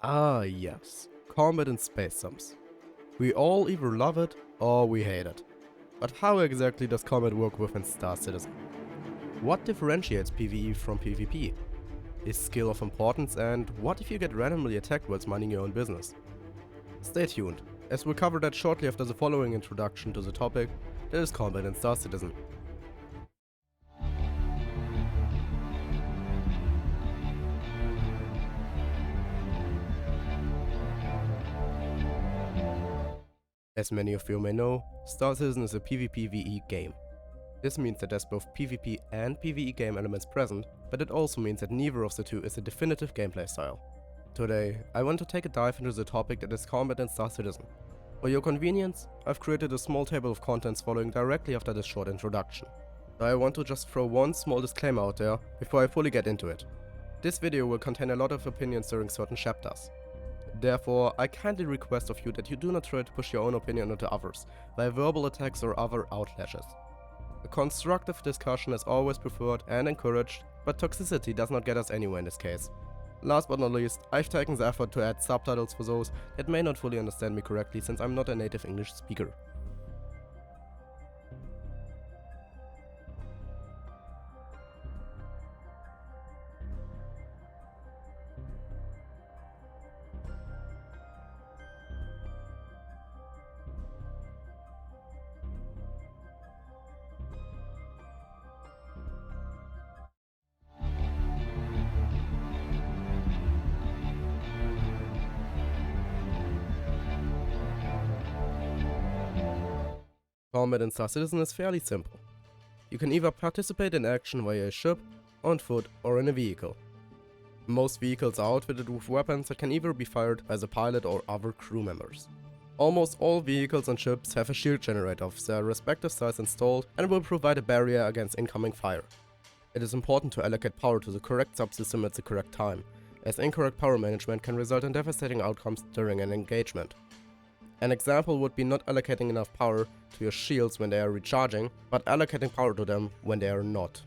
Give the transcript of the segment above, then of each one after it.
Ah yes, combat in space sims. We all either love it or we hate it. But how exactly does combat work within Star Citizen? What differentiates PvE from PvP? Is skill of importance, and what if you get randomly attacked whilst minding your own business? Stay tuned, as we'll cover that shortly after the following introduction to the topic that is combat in Star Citizen. As many of you may know, Star Citizen is a PvP-VE game. This means that there's both PvP and PvE game elements present, but it also means that neither of the two is a definitive gameplay style. Today, I want to take a dive into the topic that is combat in Star Citizen. For your convenience, I've created a small table of contents following directly after this short introduction. I want to just throw one small disclaimer out there before I fully get into it. This video will contain a lot of opinions during certain chapters. Therefore, I kindly request of you that you do not try to push your own opinion onto others via verbal attacks or other outlashes. A constructive discussion is always preferred and encouraged, but toxicity does not get us anywhere in this case. Last but not least, I've taken the effort to add subtitles for those that may not fully understand me correctly, since I'm not a native English speaker. Combat in Star Citizen is fairly simple. You can either participate in action via a ship, on foot, or in a vehicle. Most vehicles are outfitted with weapons that can either be fired by the pilot or other crew members. Almost all vehicles and ships have a shield generator of their respective size installed and will provide a barrier against incoming fire. It is important to allocate power to the correct subsystem at the correct time, as incorrect power management can result in devastating outcomes during an engagement. An example would be not allocating enough power to your shields when they are recharging, but allocating power to them when they are not.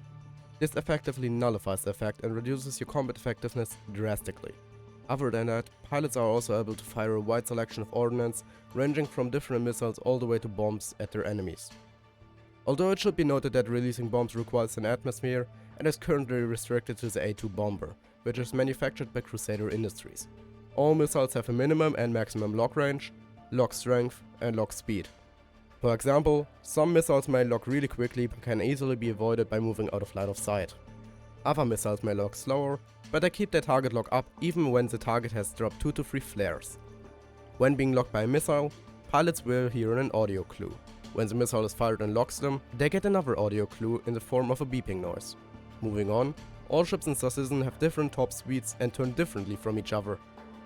This effectively nullifies the effect and reduces your combat effectiveness drastically. Other than that, pilots are also able to fire a wide selection of ordnance, ranging from different missiles all the way to bombs at their enemies. Although it should be noted that releasing bombs requires an atmosphere and is currently restricted to the A2 bomber, which is manufactured by Crusader Industries. All missiles have a minimum and maximum lock range, lock strength, and lock speed. For example, some missiles may lock really quickly but can easily be avoided by moving out of line of sight. Other missiles may lock slower, but they keep their target lock up even when the target has dropped 2 to 3 flares. When being locked by a missile, pilots will hear an audio clue. When the missile is fired and locks them, they get another audio clue in the form of a beeping noise. Moving on, all ships in Star Citizen have different top speeds and turn differently from each other.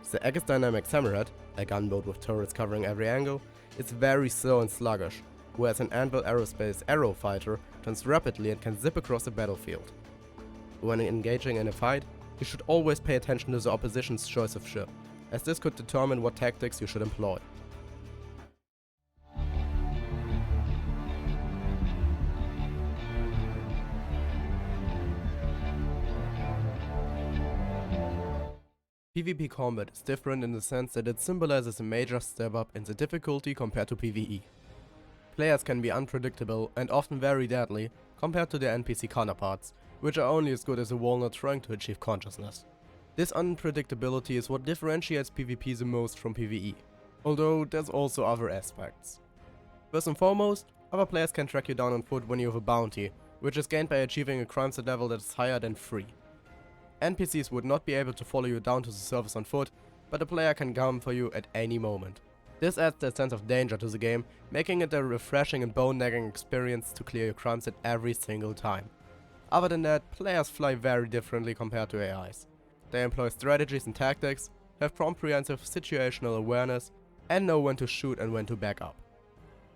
The Aegis Dynamics Hammerhead, a gunboat with turrets covering every angle, is very slow and sluggish, whereas an Anvil Aerospace Arrow fighter turns rapidly and can zip across the battlefield. When engaging in a fight, you should always pay attention to the opposition's choice of ship, as this could determine what tactics you should employ. PvP combat is different in the sense that it symbolizes a major step up in the difficulty compared to PvE. Players can be unpredictable and often very deadly compared to their NPC counterparts, which are only as good as a walnut trying to achieve consciousness. This unpredictability is what differentiates PvP the most from PvE, although there's also other aspects. First and foremost, other players can track you down on foot when you have a bounty, which is gained by achieving a crime set level that is higher than 3. NPCs would not be able to follow you down to the surface on foot, but a player can come for you at any moment. This adds a sense of danger to the game, making it a refreshing and bone-nagging experience to clear your crime set every single time. Other than that, players fly very differently compared to AIs. They employ strategies and tactics, have comprehensive situational awareness, and know when to shoot and when to back up.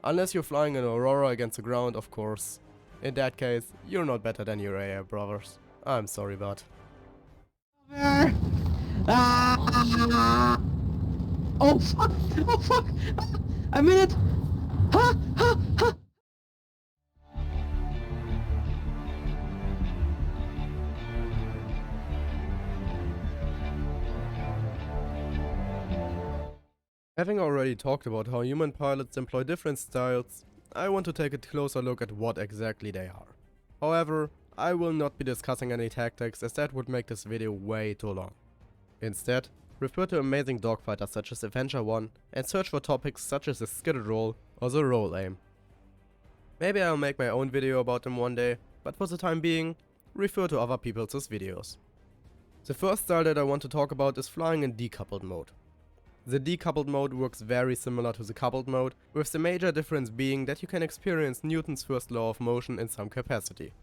Unless you're flying an Aurora against the ground, of course. In that case, you're not better than your AI brothers. I'm sorry, but... Ah! Oh fuck! Oh fuck! I'm in it! Ha! Ha! Ha! Having already talked about how human pilots employ different styles, I want to take a closer look at what exactly they are. However, I will not be discussing any tactics, as that would make this video way too long. Instead, refer to amazing dogfighters such as Avenger 1 and search for topics such as the skidded roll or the roll aim. Maybe I'll make my own video about them one day, but for the time being, refer to other people's videos. The first style that I want to talk about is flying in decoupled mode. The decoupled mode works very similar to the coupled mode, with the major difference being that you can experience Newton's first law of motion in some capacity.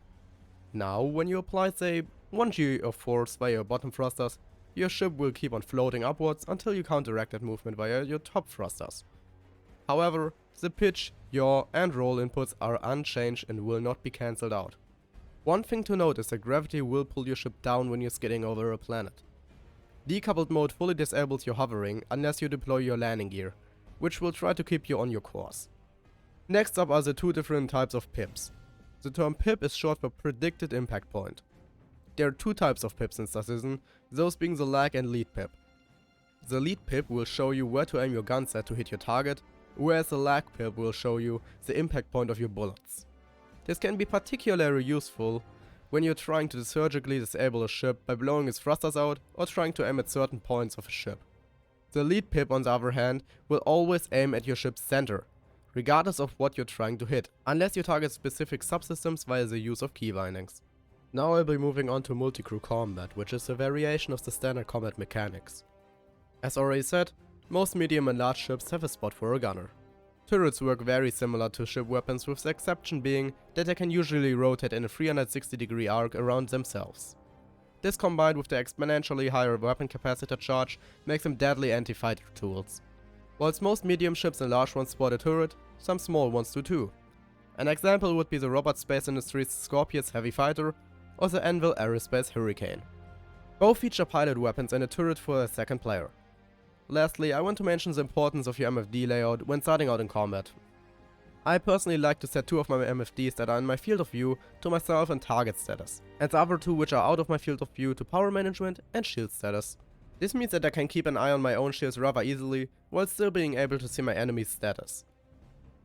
Now, when you apply say 1g of force via your bottom thrusters, your ship will keep on floating upwards until you counteract that movement via your top thrusters. However, the pitch, yaw and roll inputs are unchanged and will not be cancelled out. One thing to note is that gravity will pull your ship down when you're skidding over a planet. Decoupled mode fully disables your hovering unless you deploy your landing gear, which will try to keep you on your course. Next up are the two different types of pips. The term pip is short for predicted impact point. There are two types of pips in Star Citizen, those being the lag and lead pip. The lead pip will show you where to aim your guns at to hit your target, whereas the lag pip will show you the impact point of your bullets. This can be particularly useful when you're trying to surgically disable a ship by blowing its thrusters out or trying to aim at certain points of a ship. The lead pip, on the other hand, will always aim at your ship's center, regardless of what you're trying to hit, unless you target specific subsystems via the use of key bindings. Now I'll be moving on to multi-crew combat, which is a variation of the standard combat mechanics. As already said, most medium and large ships have a spot for a gunner. Turrets work very similar to ship weapons, with the exception being that they can usually rotate in a 360-degree arc around themselves. This, combined with the exponentially higher weapon capacitor charge, makes them deadly anti-fighter tools. Whilst most medium ships and large ones sport a turret, some small ones do too. An example would be the Robert Space Industries Scorpius Heavy Fighter or the Anvil Aerospace Hurricane. Both feature pilot weapons and a turret for a second player. Lastly, I want to mention the importance of your MFD layout when starting out in combat. I personally like to set two of my MFDs that are in my field of view to myself and target status, and the other two which are out of my field of view to power management and shield status. This means that I can keep an eye on my own shields rather easily, while still being able to see my enemy's status.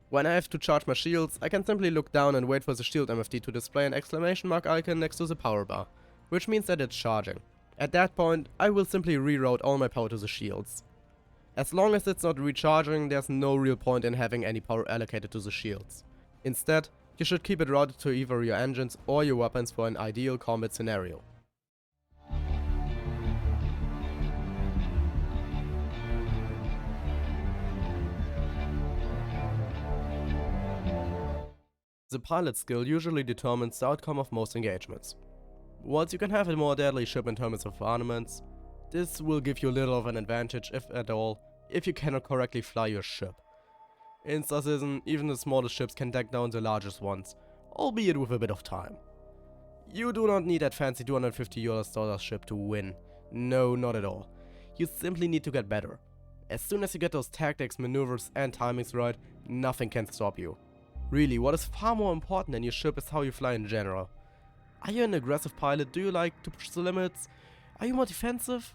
When I have to charge my shields, I can simply look down and wait for the shield MFD to display an exclamation mark icon next to the power bar, which means that it's charging. At that point, I will simply reroute all my power to the shields. As long as it's not recharging, there's no real point in having any power allocated to the shields. Instead, you should keep it routed to either your engines or your weapons for an ideal combat scenario. The pilot skill usually determines the outcome of most engagements. Whilst you can have a more deadly ship in terms of armaments, this will give you little of an advantage, if at all, if you cannot correctly fly your ship. In Star Citizen, even the smallest ships can take down the largest ones, albeit with a bit of time. You do not need that fancy $250 ship to win. No, not at all. You simply need to get better. As soon as you get those tactics, maneuvers and timings right, nothing can stop you. Really, what is far more important than your ship is how you fly in general. Are you an aggressive pilot? Do you like to push the limits? Are you more defensive?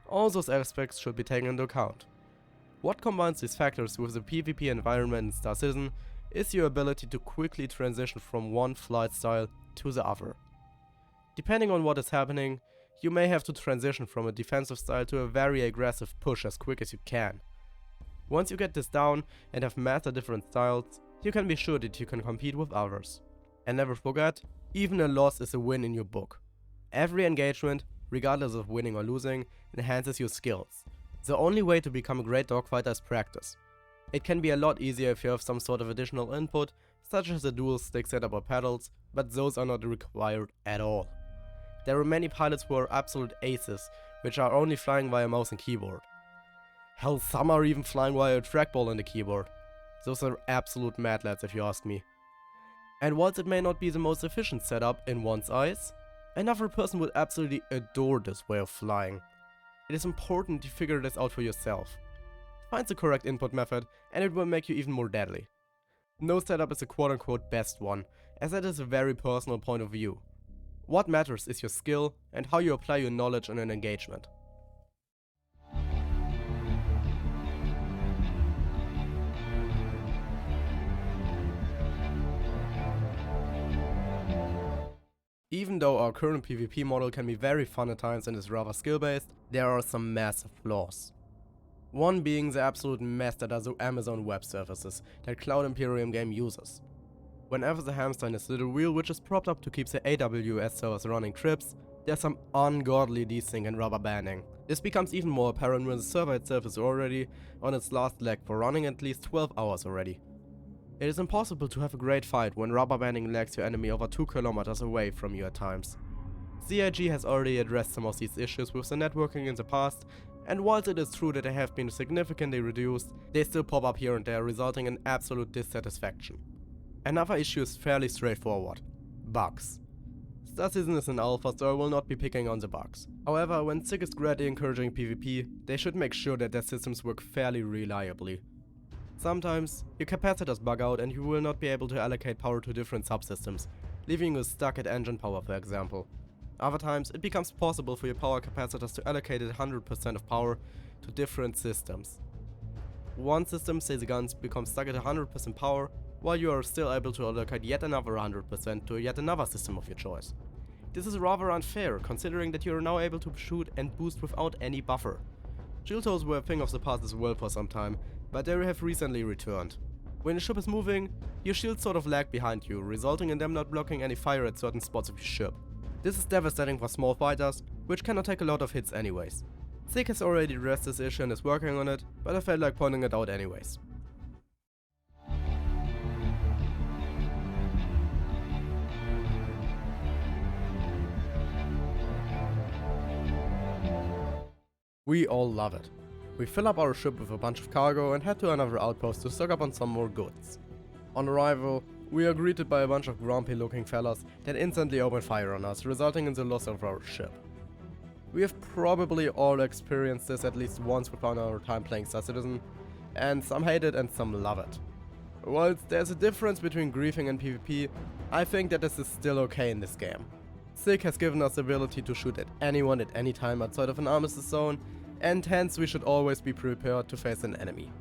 All those aspects should be taken into account. What combines these factors with the PvP environment in Star Citizen is your ability to quickly transition from one flight style to the other. Depending on what is happening, you may have to transition from a defensive style to a very aggressive push as quick as you can. Once you get this down and have mastered different styles, you can be sure that you can compete with others. And never forget, even a loss is a win in your book. Every engagement, regardless of winning or losing, enhances your skills. The only way to become a great dogfighter is practice. It can be a lot easier if you have some sort of additional input, such as a dual stick setup or pedals, but those are not required at all. There are many pilots who are absolute aces, which are only flying via mouse and keyboard. Hell, some are even flying via a trackball and a keyboard. Those are absolute mad lads if you ask me. And whilst it may not be the most efficient setup in one's eyes, another person would absolutely adore this way of flying. It is important to figure this out for yourself. Find the correct input method and it will make you even more deadly. No setup is a quote-unquote best one, as that is a very personal point of view. What matters is your skill and how you apply your knowledge in an engagement. Even though our current PvP model can be very fun at times and is rather skill based, there are some massive flaws. One being the absolute mess that are the Amazon Web Services that Cloud Imperium game uses. Whenever the hamster in his little wheel, which is propped up to keep the AWS servers running, trips, there's some ungodly desync and rubber banding. This becomes even more apparent when the server itself is already on its last leg for running at least 12 hours already. It is impossible to have a great fight when rubber banding lags your enemy over 2 kilometers away from you at times. CIG has already addressed some of these issues with the networking in the past, and whilst it is true that they have been significantly reduced, they still pop up here and there, resulting in absolute dissatisfaction. Another issue is fairly straightforward: bugs. Star Citizen is an alpha, so I will not be picking on the bugs. However, when SIG is greatly encouraging PvP, they should make sure that their systems work fairly reliably. Sometimes, your capacitors bug out and you will not be able to allocate power to different subsystems, leaving you stuck at engine power, for example. Other times, it becomes possible for your power capacitors to allocate 100% of power to different systems. One system, say the guns, becomes stuck at 100% power, while you are still able to allocate yet another 100% to yet another system of your choice. This is rather unfair, considering that you are now able to shoot and boost without any buffer. Shield holes were a thing of the past as well for some time, but they have recently returned. When your ship is moving, your shields sort of lag behind you, resulting in them not blocking any fire at certain spots of your ship. This is devastating for small fighters, which cannot take a lot of hits anyways. SIG has already addressed this issue and is working on it, but I felt like pointing it out anyways. We all love it. We fill up our ship with a bunch of cargo and head to another outpost to stock up on some more goods. On arrival, we are greeted by a bunch of grumpy looking fellas that instantly open fire on us, resulting in the loss of our ship. We have probably all experienced this at least once within our time playing Star Citizen, and some hate it and some love it. Whilst there's a difference between griefing and PvP, I think that this is still okay in this game. SIG has given us the ability to shoot at anyone at any time outside of an armistice zone, and hence we should always be prepared to face an enemy.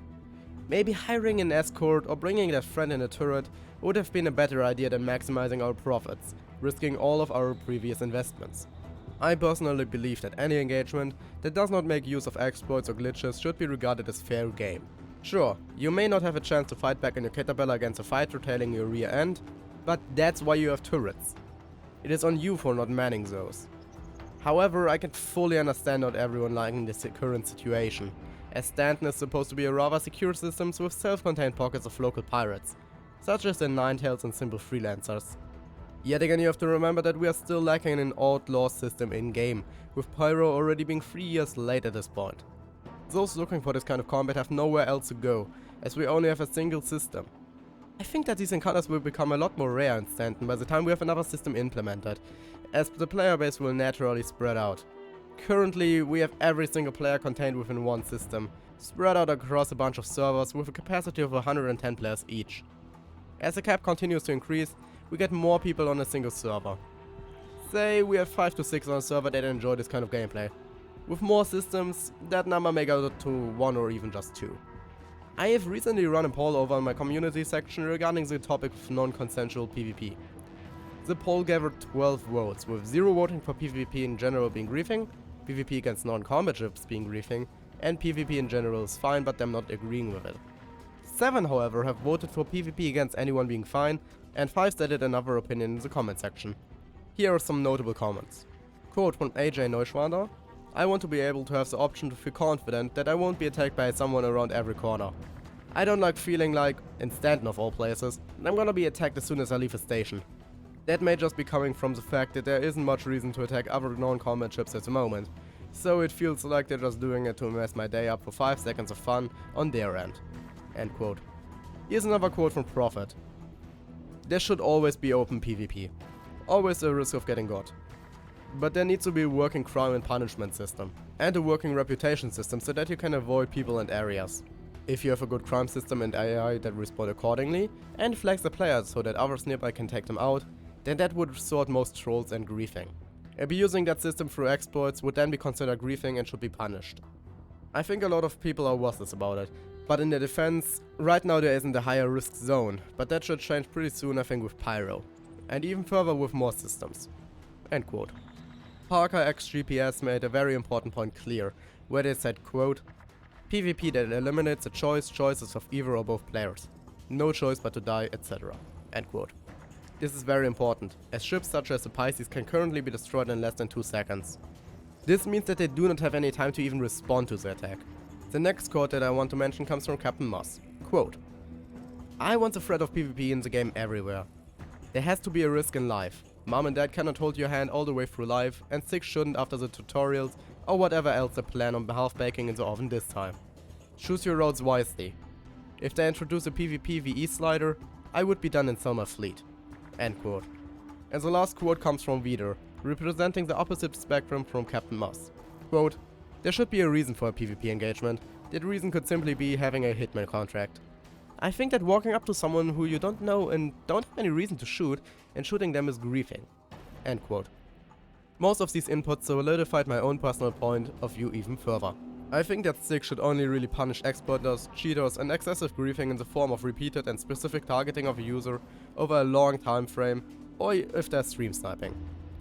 Maybe hiring an escort or bringing that friend in a turret would have been a better idea than maximizing our profits, risking all of our previous investments. I personally believe that any engagement that does not make use of exploits or glitches should be regarded as fair game. Sure, you may not have a chance to fight back in your caterpillar against a fighter tailing your rear end, but that's why you have turrets. It is on you for not manning those. However, I can fully understand not everyone liking this current situation, as Stanton is supposed to be a rather secure system with self-contained pockets of local pirates, such as the Ninetales and simple freelancers. Yet again, you have to remember that we are still lacking an outlaw system in-game, with Pyro already being 3 years late at this point. Those looking for this kind of combat have nowhere else to go, as we only have a single system. I think that these encounters will become a lot more rare in Stanton by the time we have another system implemented, as the player base will naturally spread out. Currently, we have every single player contained within one system, spread out across a bunch of servers with a capacity of 110 players each. As the cap continues to increase, we get more people on a single server. Say we have 5 to 6 on a server that enjoy this kind of gameplay. With more systems, that number may go to 1 or even just 2. I have recently run a poll over in my community section regarding the topic of non-consensual PvP. The poll gathered 12 votes, with 0 voting for PvP in general being griefing, PvP against non-combat ships being griefing, and PvP in general is fine but them not agreeing with it. 7, however, have voted for PvP against anyone being fine, and 5 stated another opinion in the comment section. Here are some notable comments. Quote from AJ Neuschwander: "I want to be able to have the option to feel confident that I won't be attacked by someone around every corner. I don't like feeling like, in Stanton of all places, I'm gonna be attacked as soon as I leave a station. That may just be coming from the fact that there isn't much reason to attack other non-combat ships at the moment, so it feels like they're just doing it to mess my day up for 5 seconds of fun on their end." End quote. Here's another quote from Prophet: "There should always be open PvP. Always a risk of getting got. But there needs to be a working crime and punishment system, and a working reputation system so that you can avoid people and areas. If you have a good crime system and AI that respond accordingly, and flags the players so that others nearby can take them out, then that would sort most trolls and griefing. Abusing that system through exploits would then be considered griefing and should be punished. I think a lot of people are worthless about it, but in their defense, right now there isn't a higher risk zone, but that should change pretty soon I think with Pyro, and even further with more systems. End quote. Parker XGPS made a very important point clear, where they said, quote, PvP that eliminates the choices of either or both players. No choice but to die, etc. End quote. This is very important, as ships such as the Pisces can currently be destroyed in less than 2 seconds. This means that they do not have any time to even respond to the attack. The next quote that I want to mention comes from Captain Moss. Quote, I want the threat of PvP in the game everywhere. There has to be a risk in life. Mom and dad cannot hold your hand all the way through life, and 6 shouldn't after the tutorials or whatever else they plan on behalf baking in the oven this time. Choose your roads wisely. If they introduce a PvP VE slider, I would be done in Selma Fleet. End quote. And the last quote comes from Vider, representing the opposite spectrum from Captain Moss. Quote, there should be a reason for a PvP engagement. That reason could simply be having a hitman contract. I think that walking up to someone who you don't know and don't have any reason to shoot, and shooting them is griefing. End quote. Most of these inputs solidified my own personal point of view even further. I think that Stick should only really punish exploiters, cheaters and excessive griefing in the form of repeated and specific targeting of a user over a long time frame, or if there's stream sniping.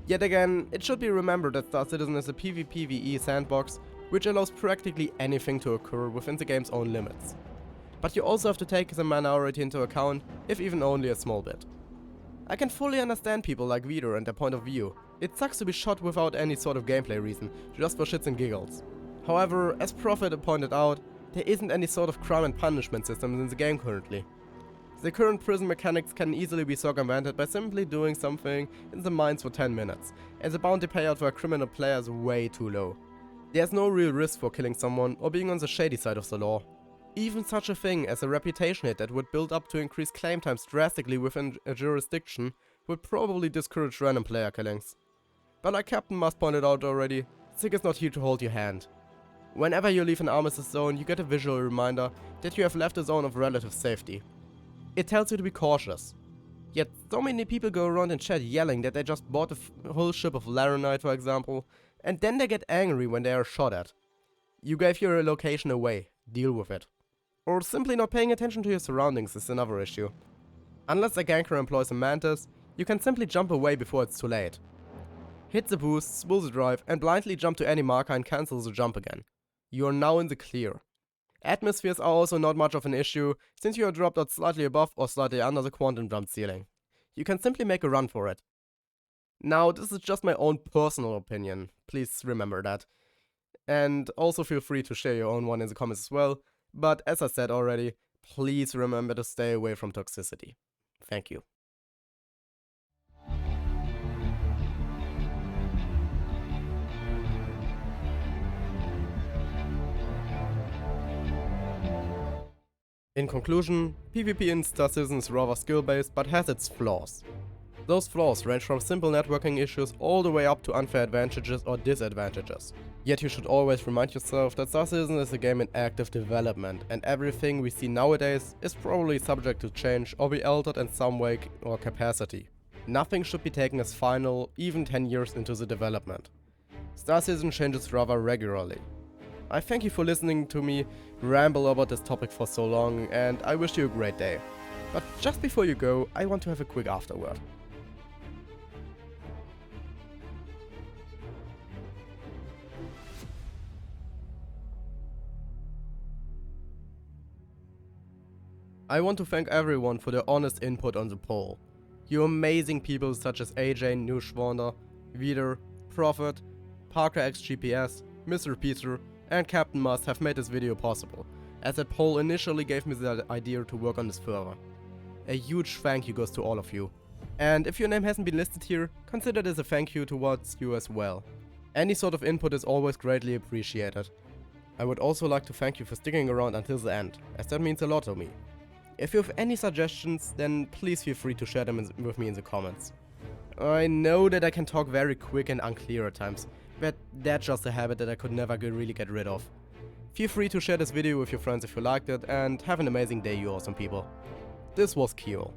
Yet again, it should be remembered that Star Citizen is a PvPvE sandbox, which allows practically anything to occur within the game's own limits. But you also have to take the minority into account, if even only a small bit. I can fully understand people like Vider and their point of view. It sucks to be shot without any sort of gameplay reason, just for shits and giggles. However, as Prophet pointed out, there isn't any sort of crime and punishment system in the game currently. The current prison mechanics can easily be circumvented by simply doing something in the mines for 10 minutes, and the bounty payout for a criminal player is way too low. There's no real risk for killing someone or being on the shady side of the law. Even such a thing as a reputation hit that would build up to increase claim times drastically within a jurisdiction would probably discourage random player killings. But like Captain Moss pointed out already, Sig is not here to hold your hand. Whenever you leave an armistice zone, you get a visual reminder that you have left a zone of relative safety. It tells you to be cautious. Yet so many people go around in chat yelling that they just bought a whole ship of Laranite, for example, and then they get angry when they are shot at. You gave your location away, deal with it. Or simply not paying attention to your surroundings is another issue. Unless a ganker employs a mantis, you can simply jump away before it's too late. Hit the boost, spool the drive, and blindly jump to any marker and cancel the jump again. You are now in the clear. Atmospheres are also not much of an issue, since you are dropped out slightly above or slightly under the quantum jump ceiling. You can simply make a run for it. Now, this is just my own personal opinion, please remember that. And also feel free to share your own one in the comments as well, but as I said already, please remember to stay away from toxicity. Thank you. In conclusion, PvP in Star Citizen is rather skill-based but has its flaws. Those flaws range from simple networking issues all the way up to unfair advantages or disadvantages. Yet you should always remind yourself that Star Citizen is a game in active development, and everything we see nowadays is probably subject to change or be altered in some way or capacity. Nothing should be taken as final, even 10 years into the development. Star Citizen changes rather regularly. I thank you for listening to me ramble about this topic for so long, and I wish you a great day. But just before you go, I want to have a quick afterword. I want to thank everyone for their honest input on the poll. You amazing people such as AJ, Nushwander, Vider, Prophet, Parker XGPS, Mr. Peter, and Captain Moss have made this video possible, as that poll initially gave me the idea to work on this further. A huge thank you goes to all of you. And if your name hasn't been listed here, consider this a thank you towards you as well. Any sort of input is always greatly appreciated. I would also like to thank you for sticking around until the end, as that means a lot to me. If you have any suggestions, then please feel free to share them with me in the comments. I know that I can talk very quick and unclear at times, but that's just a habit that I could never really get rid of. Feel free to share this video with your friends if you liked it, and have an amazing day, you awesome people. This was Kyole.